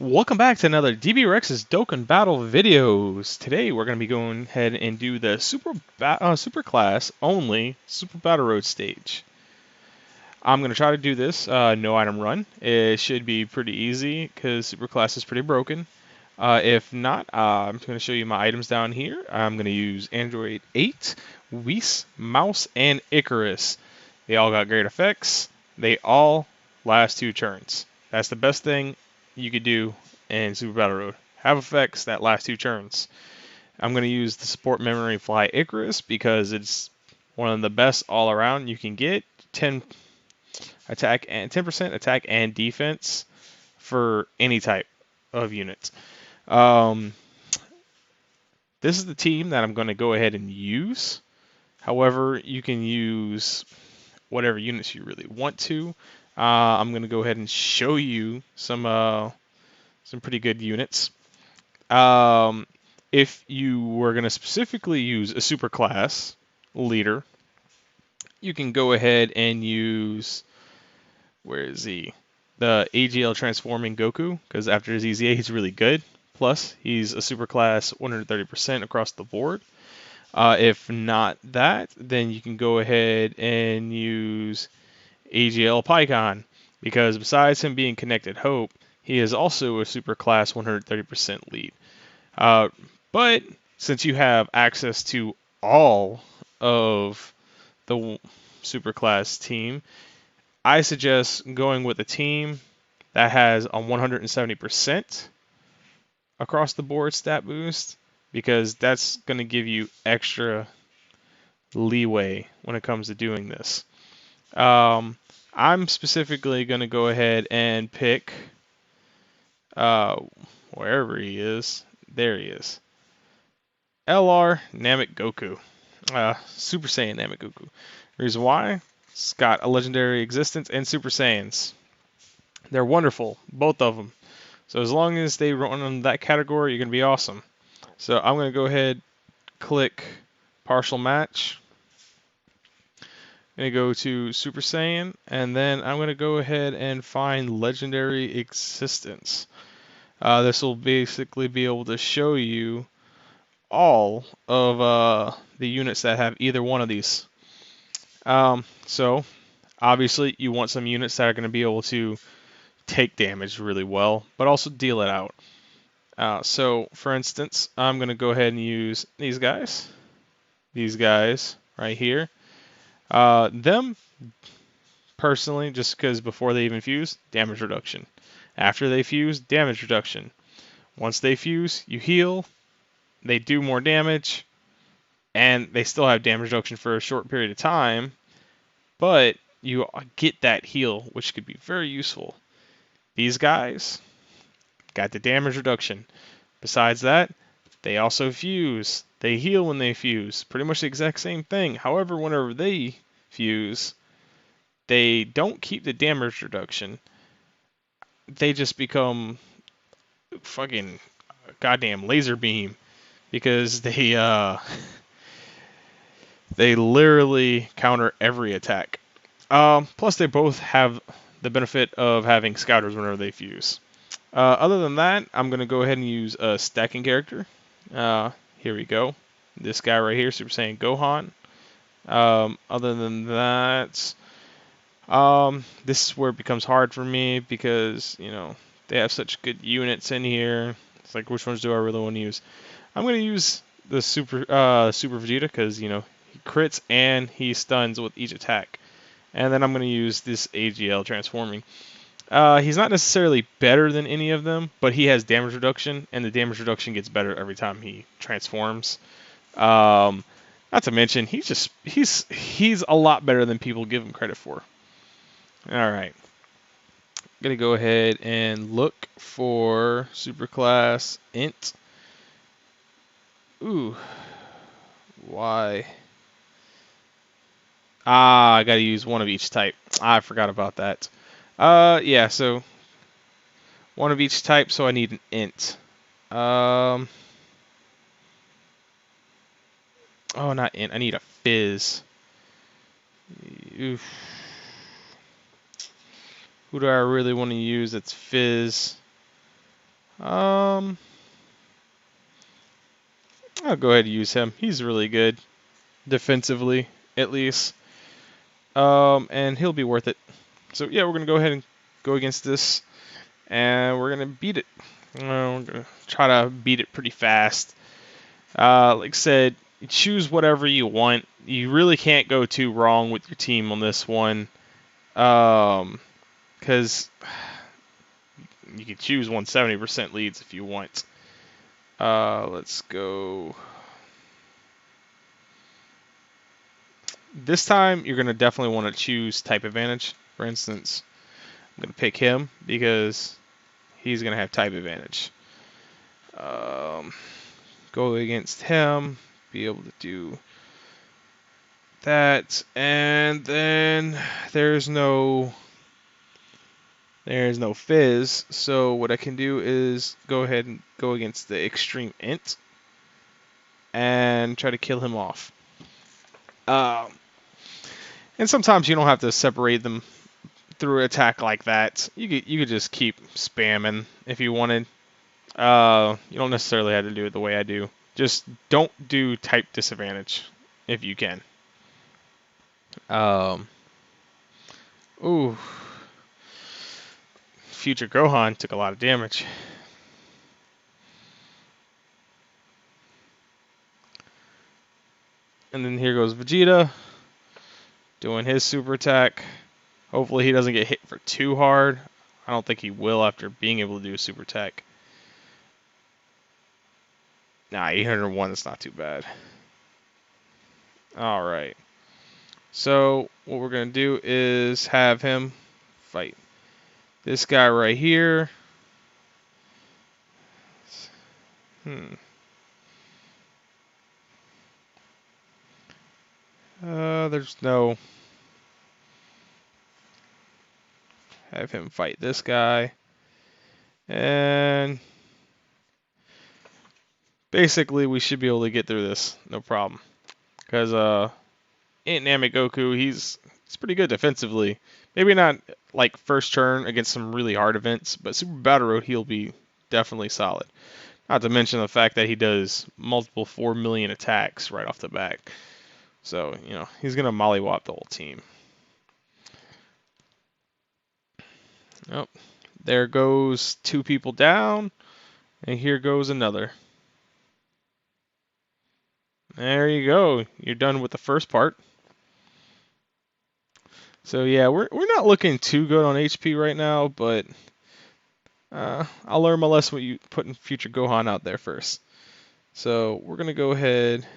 Welcome back to another DB Rex's Dokkan Battle videos. Today we're going to be going ahead and do the super class only Super Battle Road stage. I'm going to try to do this no item run. It should be pretty easy because super class is pretty broken. If not, I'm going to show you my items down here. I'm going to use Android 8, Whis, Mouse, and Icarus. They all got great effects. They all last 2 turns. That's the best thing you could do in Super Battle Road. Have effects that last 2 turns. I'm going to use the support memory fly Icarus because it's one of the best all around you can get. 10% attack and defense for any type of unit. This is the team that I'm going to go ahead and use. However, you can use whatever units you really want to. I'm going to go ahead and show you some pretty good units. If you were going to specifically use a super class leader, you can go ahead and use, where is he? The AGL transforming Goku, because after his EZA he's really good. Plus, he's a super class 130% across the board. If not that, then you can go ahead and use AGL Pycon, because besides him being Connected Hope, he is also a super class 130% lead. But since you have access to all of the super class team, I suggest going with a team that has a 170% across the board stat boost, because that's going to give you extra leeway when it comes to doing this. I'm specifically going to go ahead and pick wherever he is. There he is. LR Namek Goku. Super Saiyan Namek Goku. Reason why? It's got a legendary existence and Super Saiyans. They're wonderful, both of them. So as long as they run in that category, you're going to be awesome. So I'm going to go ahead, click partial match. I'm going to go to Super Saiyan, and then I'm going to go ahead and find legendary existence. This will basically be able to show you all of the units that have either one of these. So obviously you want some units that are going to be able to take damage really well, but also deal it out. So for instance, I'm going to go ahead and use these guys right here. Them personally, just because before they even fuse, damage reduction. After they fuse, damage reduction. Once they fuse, you heal, they do more damage, and they still have damage reduction for a short period of time, but you get that heal, which could be very useful. These guys got the damage reduction. Besides that, they also fuse. They heal when they fuse. Pretty much the exact same thing. However, whenever they fuse, they don't keep the damage reduction. They just become fucking goddamn laser beam, because they literally counter every attack. Plus, they both have the benefit of having scouters whenever they fuse. Other than that, I'm going to go ahead and use a stacking character. Here we go. This guy right here, Super Saiyan Gohan. Other than that, this is where it becomes hard for me, because, you know, they have such good units in here. It's like, which ones do I really want to use? I'm going to use the Super Vegeta, because, you know, he crits and he stuns with each attack. And then I'm going to use this AGL transforming. He's not necessarily better than any of them, but he has damage reduction, and the damage reduction gets better every time he transforms. Not to mention, he's a lot better than people give him credit for. Alright. Gonna go ahead and look for Superclass Int. Ooh. Why? I gotta use one of each type. I forgot about that. Yeah, so one of each type, so I need an int. Oh, not int. I need a fizz. Oof. Who do I really want to use that's fizz? I'll go ahead and use him. He's really good defensively, at least. And he'll be worth it. So yeah, we're gonna go ahead and go against this, and we're gonna beat it. We're gonna try to beat it pretty fast. Like I said, choose whatever you want. You really can't go too wrong with your team on this one, because you can choose 170% leads if you want. Let's go. This time, you're going to definitely want to choose type advantage. For instance, I'm going to pick him because he's going to have type advantage. Go against him, be able to do that, and then there's no fizz, so what I can do is go ahead and go against the extreme int and try to kill him off. And sometimes you don't have to separate them through an attack like that. You could just keep spamming if you wanted. You don't necessarily have to do it the way I do. Just don't do type disadvantage if you can. Ooh. Future Gohan took a lot of damage. And then here goes Vegeta doing his super attack. Hopefully he doesn't get hit for too hard. I don't think he will after being able to do a super attack. Nah, 801 is not too bad. Alright. So what we're going to do is have him fight this guy right here. There's no... Have him fight this guy. And basically we should be able to get through this, no problem. Because Ant Namek Goku, he's pretty good defensively. Maybe not like first turn against some really hard events, but Super Battle Road he'll be definitely solid. Not to mention the fact that he does multiple 4 million attacks right off the bat. So, you know, he's going to mollywop the whole team. Yep. There goes 2 people down, and here goes another. There you go. You're done with the first part. So yeah, we're not looking too good on HP right now, but I'll learn my lesson with you putting Future Gohan out there first. So we're gonna go ahead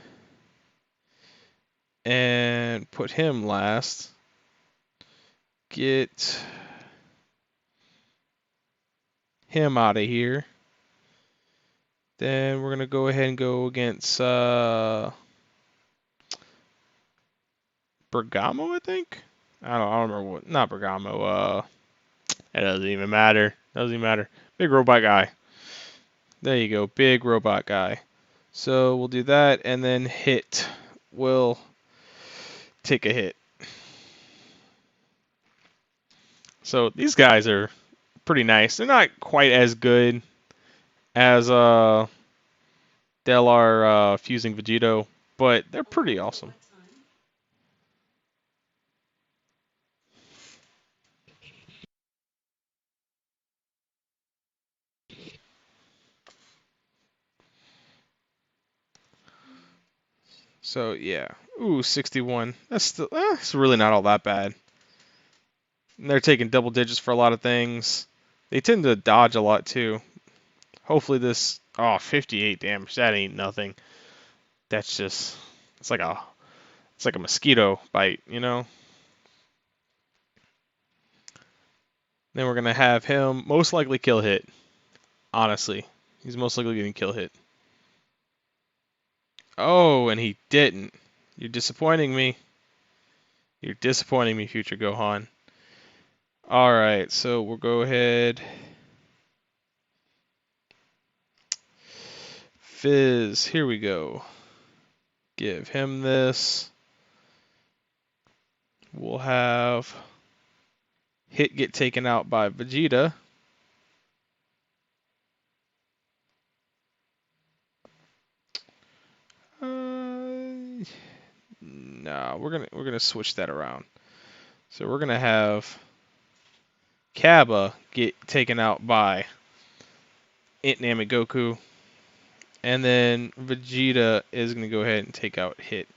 and put him last. Get him out of here. Then we're gonna go ahead and go against Bergamo, I think. I don't remember what. Not Bergamo. It doesn't even matter. Doesn't even matter. Big robot guy. There you go. Big robot guy. So we'll do that, and then hit will take a hit. So these guys are pretty nice. They're not quite as good as Del are fusing Vegito, but they're pretty awesome. So yeah, ooh, 61. That's still it's really not all that bad. And they're taking double digits for a lot of things. They tend to dodge a lot too. Hopefully this 58 damage. That ain't nothing. That's just it's like a mosquito bite, you know. Then we're gonna have him most likely kill hit. Honestly, he's most likely getting kill hit. Oh, and he didn't. You're disappointing me. You're disappointing me, Future Gohan. Alright, so we'll go ahead. Fizz, here we go. Give him this. We'll have Hit get taken out by Vegeta. No, we're gonna switch that around. So we're gonna have Kaba get taken out by Int Goku, and then Vegeta is gonna go ahead and take out Hit.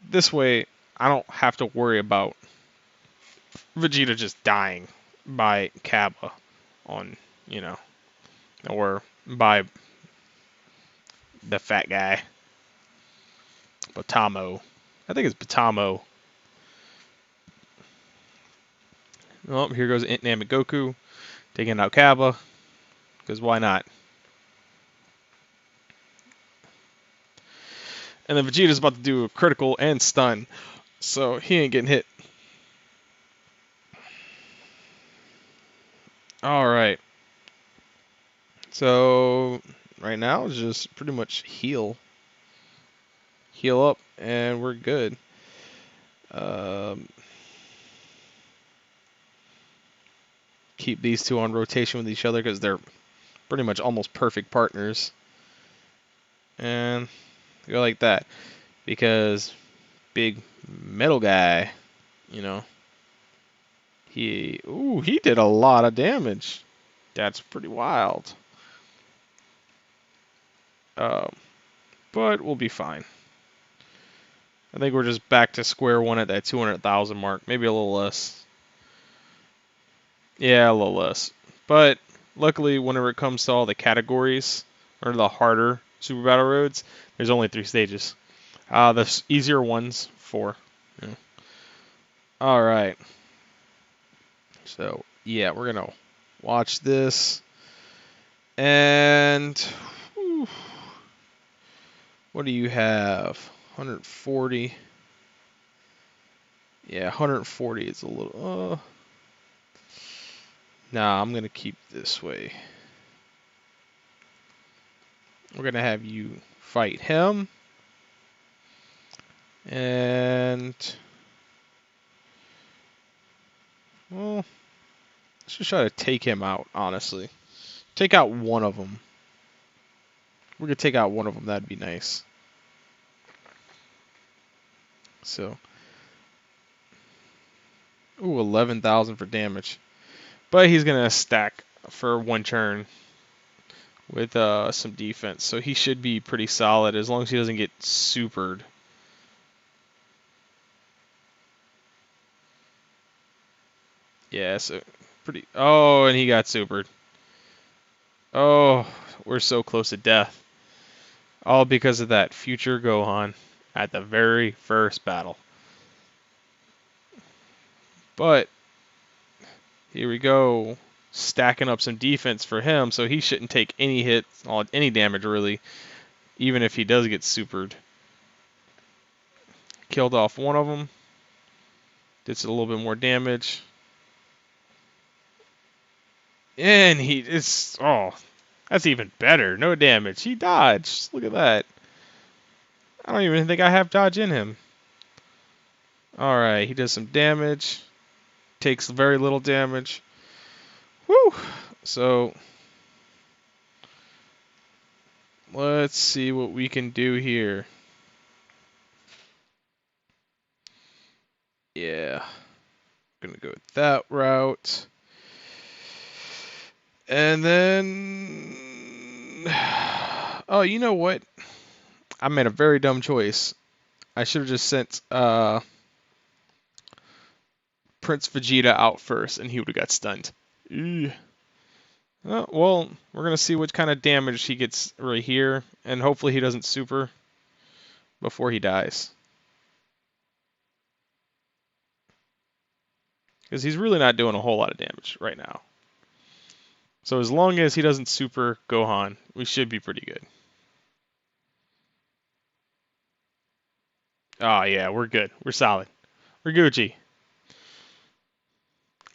This way, I don't have to worry about Vegeta just dying by Kaba on, you know, or by the fat guy, Batamo. I think it's Batamo. Oh, here goes Int Goku taking out Kaba, because why not? And then Vegeta's about to do a critical and stun, so he ain't getting hit. Alright. So, right now, just pretty much heal. Heal up, and we're good. Keep these two on rotation with each other because they're pretty much almost perfect partners. And go like that. Because big metal guy, you know, he did a lot of damage. That's pretty wild. But we'll be fine. I think we're just back to square one at that 200,000 mark. Maybe a little less. Yeah, a little less. But luckily, whenever it comes to all the categories, or the harder Super Battle Roads, there's only 3 stages. The easier ones, 4. Yeah. Alright. So, yeah, we're going to watch this. And whew, what do you have? 140. Yeah, 140 is a little... Nah, I'm going to keep this way. We're going to have you fight him. And... well, let's just try to take him out, honestly. Take out one of them. We're going to take out one of them. That'd be nice. So... ooh, 11,000 for damage. But he's going to stack for one turn with some defense. So he should be pretty solid as long as he doesn't get supered. Yeah, so pretty... oh, and he got supered. Oh, we're so close to death. All because of that future Gohan at the very first battle. But here we go. Stacking up some defense for him, so he shouldn't take any hits, any damage really, even if he does get supered. Killed off one of them. Did a little bit more damage. And oh, that's even better. No damage. He dodged. Look at that. I don't even think I have dodge in him. Alright, he does some damage. Takes very little damage. Woo! So, let's see what we can do here. Yeah. Gonna go that route. And then... oh, you know what? I made a very dumb choice. I should have just sent Prince Vegeta out first, and he would have got stunned. Ew. Oh, well, we're going to see what kind of damage he gets right here, and hopefully he doesn't super before he dies. Because he's really not doing a whole lot of damage right now. So as long as he doesn't super Gohan, we should be pretty good. Oh, yeah, we're good. We're solid. We're Gucci.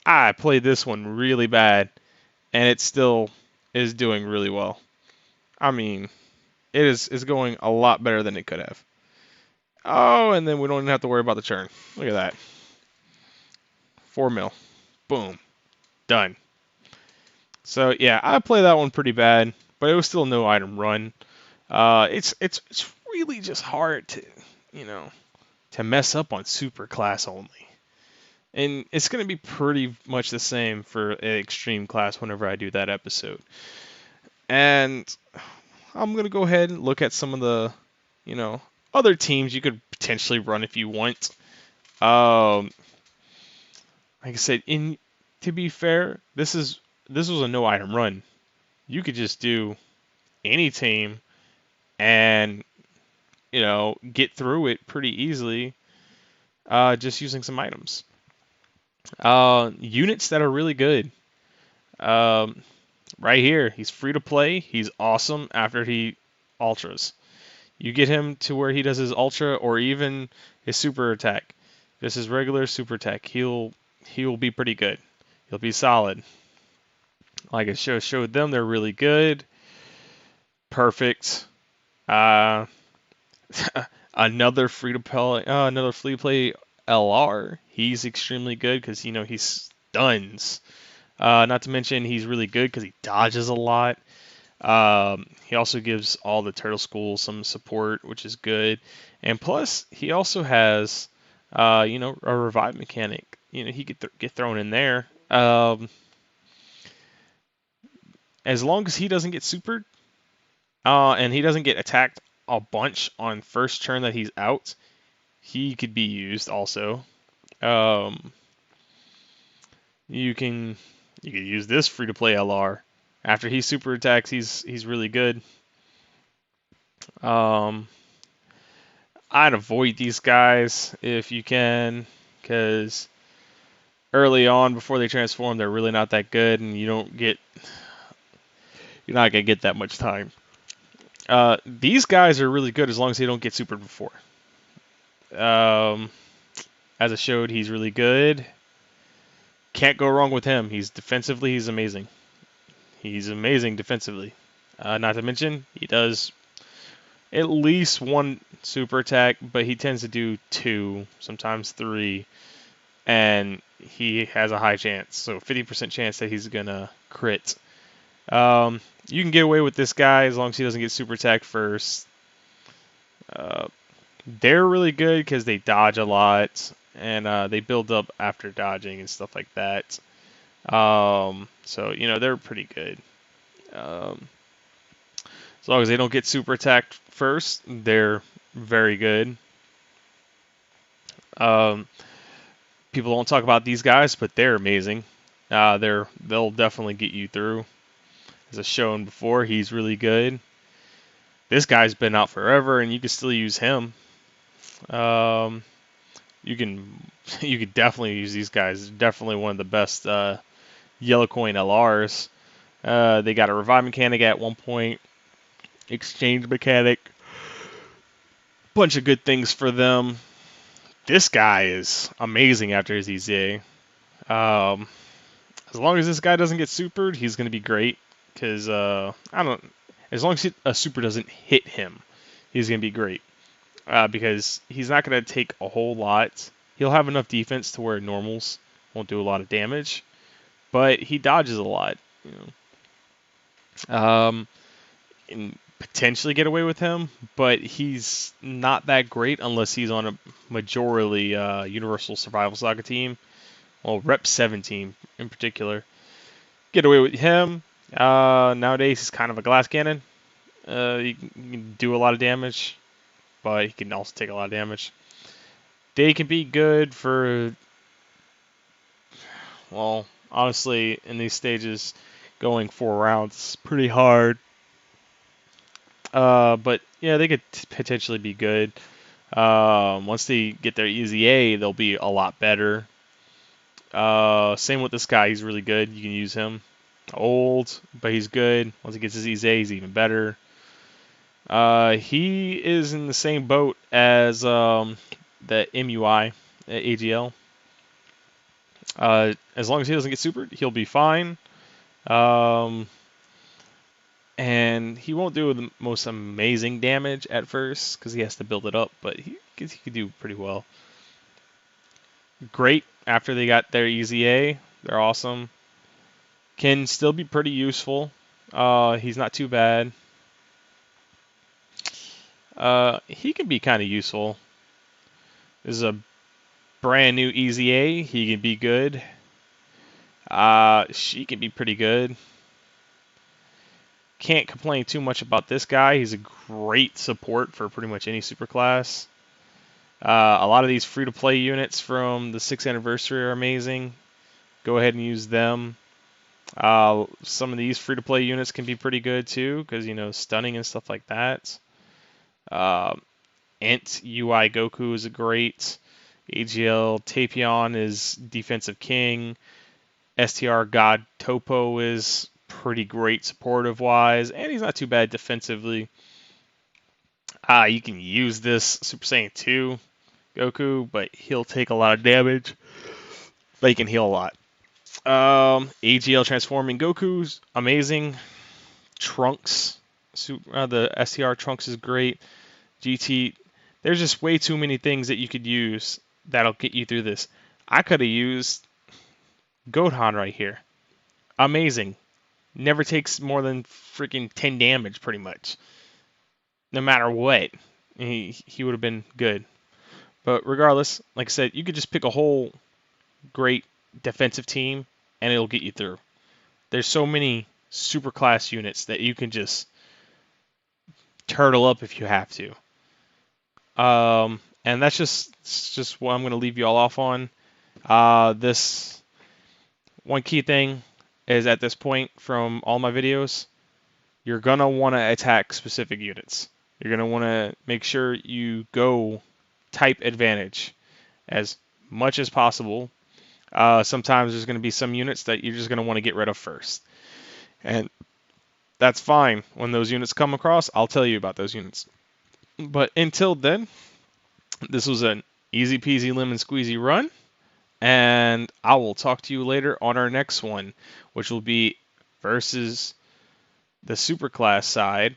I played this one really bad, and it still is doing really well. I mean, it is going a lot better than it could have. Oh, and then we don't even have to worry about the churn. Look at that. 4 mil. Boom. Done. So, yeah, I played that one pretty bad, but it was still no item run. It's really just hard to, you know, to mess up on super class only. And it's going to be pretty much the same for an extreme class whenever I do that episode. And I'm going to go ahead and look at some of the, other teams you could potentially run if you want. Like I said, to be fair, this was a no item run. You could just do any team and get through it pretty easily, just using some items. Units that are really good. Um, right here, he's free to play. He's awesome after he ultras. You get him to where he does his ultra or even his super attack, just his regular super attack. He will be pretty good. He'll be solid. Like I showed them, they're really good. Perfect. Uh, another free to play LR. He's extremely good because he stuns. Not to mention he's really good because he dodges a lot. He also gives all the turtle schools some support, which is good. And plus, he also has, a revive mechanic. He could get thrown in there. As long as he doesn't get supered, and he doesn't get attacked a bunch on first turn that he's out, he could be used also. You can use this free to play LR. After he super attacks, he's really good. I'd avoid these guys if you can, because early on before they transform, they're really not that good, and you're not gonna get that much time. These guys are really good as long as they don't get supered before. As I showed, he's really good. Can't go wrong with him. He's amazing. He's amazing defensively. Not to mention, he does at least one super attack, but he tends to do 2, sometimes 3, and he has a high chance, so 50% chance that he's gonna crit. You can get away with this guy as long as he doesn't get super attack first. They're really good because they dodge a lot, and they build up after dodging and stuff like that. So they're pretty good. As long as they don't get super attacked first, they're very good. People don't talk about these guys, but they're amazing. They'll definitely get you through. As I've shown before, he's really good. This guy's been out forever, and you can still use him. You could definitely use these guys. Definitely one of the best yellow coin LRs. They got a revive mechanic at one point, exchange mechanic, bunch of good things for them. This guy is amazing after his EZA. As long as this guy doesn't get supered, he's going to be great. Because as long as a super doesn't hit him, he's going to be great. Because he's not going to take a whole lot. He'll have enough defense to where normals won't do a lot of damage, but he dodges a lot. And potentially get away with him, but he's not that great unless he's on a majorly Universal Survival Saga team. Well, Rep 7 team in particular. Get away with him. Nowadays, he's kind of a glass cannon. He can do a lot of damage, but he can also take a lot of damage. They can be good for, well, honestly, in these stages, going 4 rounds pretty hard. But yeah, they could potentially be good. Once they get their EZA, they'll be a lot better. Same with this guy, he's really good. You can use him. Old, but he's good. Once he gets his EZA, he's even better. He is in the same boat as the MUI AGL. As long as he doesn't get supered, he'll be fine. And he won't do the most amazing damage at first because he has to build it up, but he could do pretty well. Great after they got their EZA. They're awesome. Can still be pretty useful. He's not too bad. He can be kind of useful. This is a brand new Easy A. He can be good. She can be pretty good. Can't complain too much about this guy. He's a great support for pretty much any superclass. A lot of these free-to-play units from the 6th anniversary are amazing. Go ahead and use them. Some of these free-to-play units can be pretty good too, because stunning and stuff like that. Ent UI Goku is a great. AGL Tapion is defensive king. STR God Topo is pretty great supportive wise, and he's not too bad defensively. You can use this Super Saiyan 2 Goku, but he'll take a lot of damage, but he can heal a lot. AGL Transforming Goku's amazing. Trunks, the STR Trunks is great. GT, there's just way too many things that you could use that'll get you through this. I could have used Gohan right here. Amazing. Never takes more than freaking 10 damage, pretty much. No matter what. He would have been good. But regardless, like I said, you could just pick a whole great defensive team, and it'll get you through. There's so many super class units that you can just turtle up if you have to. And that's just what I'm going to leave you all off on. This one key thing is at this point from all my videos, you're going to want to attack specific units. You're going to want to make sure you go type advantage as much as possible. Sometimes there's going to be some units that you're just going to want to get rid of first. And that's fine. When those units come across, I'll tell you about those units. But until then, this was an easy peasy lemon squeezy run. And I will talk to you later on our next one, which will be versus the super class side.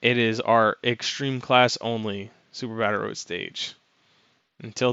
It is our extreme class only Super Battle Road stage. Until